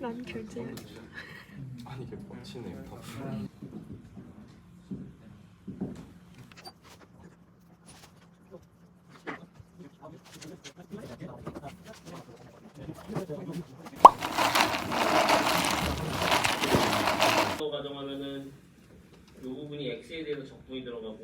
난 결제. 아니 이게 뻗치네요. 가정하면은 이 부분이 x에 대해서 적분이 들어가고.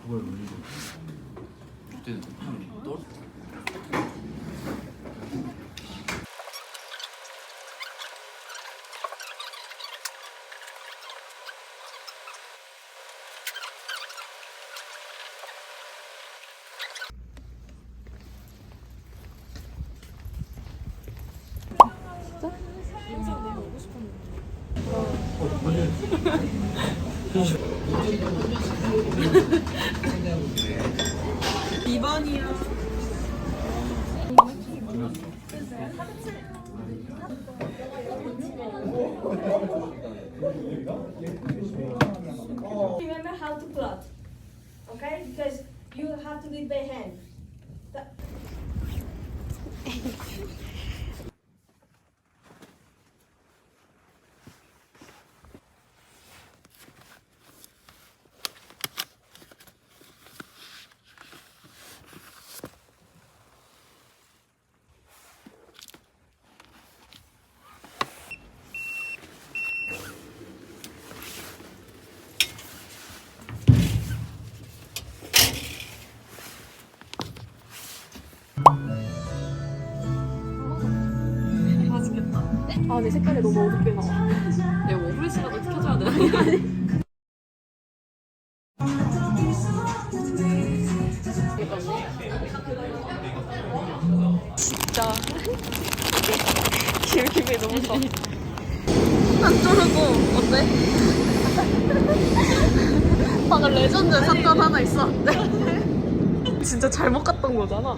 그걸 올리고 그때는 한 떨. Remember how to plot, okay? Because you have to do it by hand. 아, 내 색깔이 너무 어둡게 나와. 내가 뭐 후레쉬라도 켜줘야 되나? 진짜. 기분이 너무 좋아. 안 쪼르고, 어때? 방금 레전드 사건 하나 있었는데. 진짜 잘못 갔던 거잖아.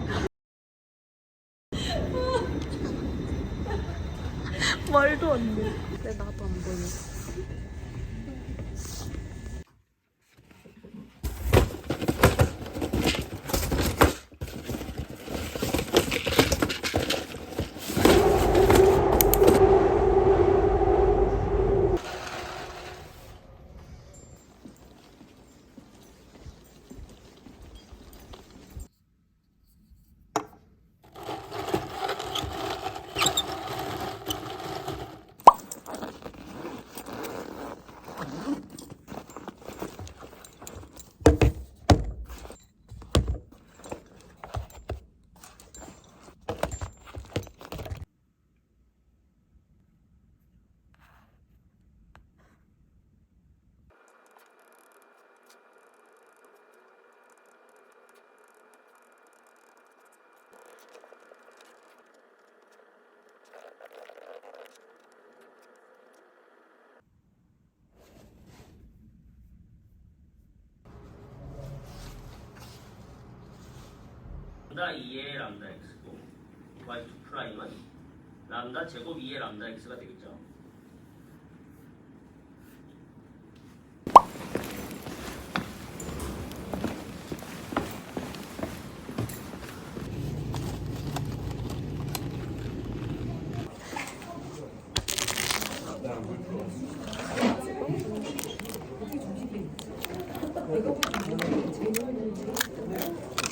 말도 안 돼. 근데 나도 안 보여. 람다 2의 람다 x고 y2 프라임은 람다 제곱 2의 람다 x가 되겠죠.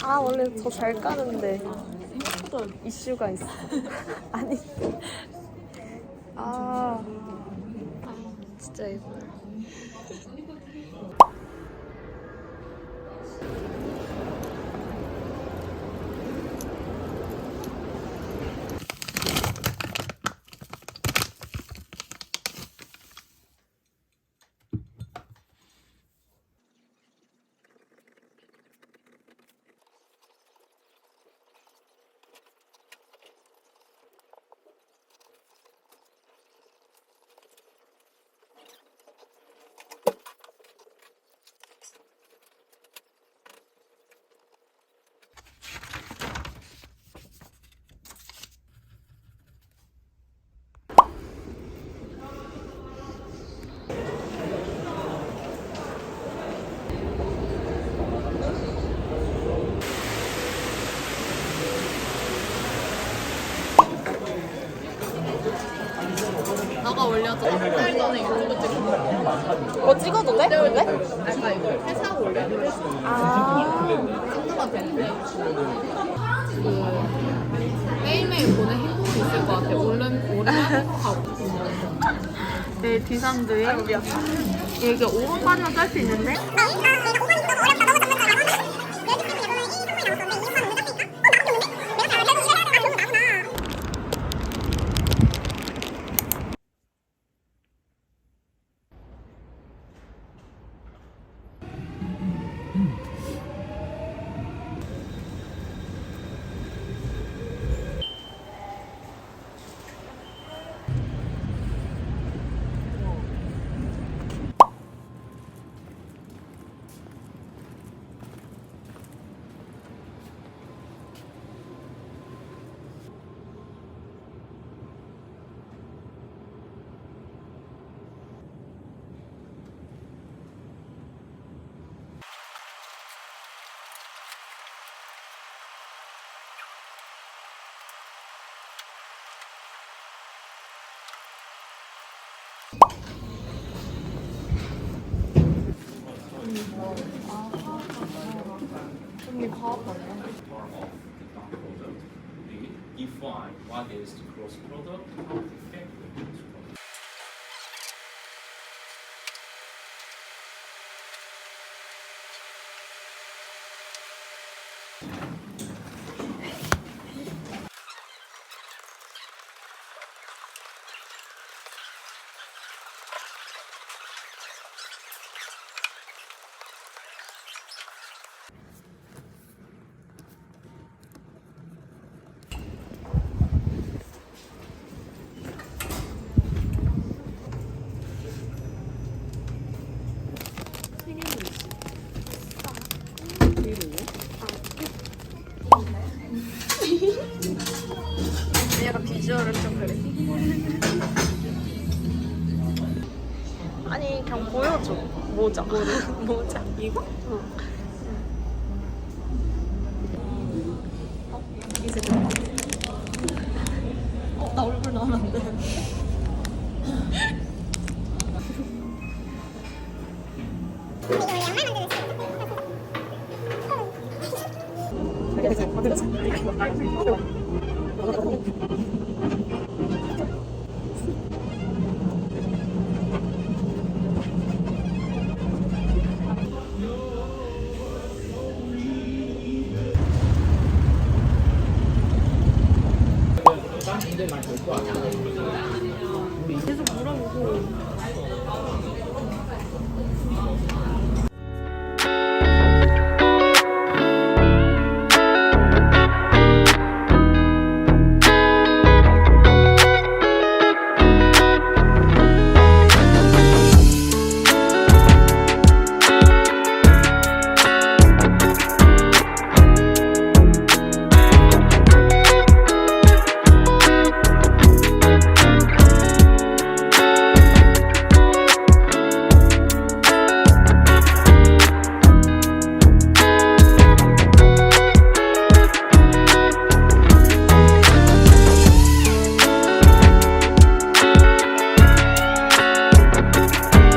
아 원래 더 잘 까는데 생각보다 이슈가 있어. 아니 아 진짜 예뻐. 너가 올려줘. 한달 전에 유튜브 찍은 뭐 찍어도 돼? 근데? 약간 이거 회사하고 올려야 아 정도가 되는데 그 매일매일 보는 행복이 있을 것 같아. 오랜만에 행복하고. 내 뒤산두에 이게 5분까지만 짤 수 있는데 define what is the cross product of the effect of the cross product. 약간 비주얼은 좀 그래. 아니 그냥 보여줘. 모자. 모자. 이거? 응. 이제 좀. 나 얼굴 나오면 안 돼. 어디 갔어?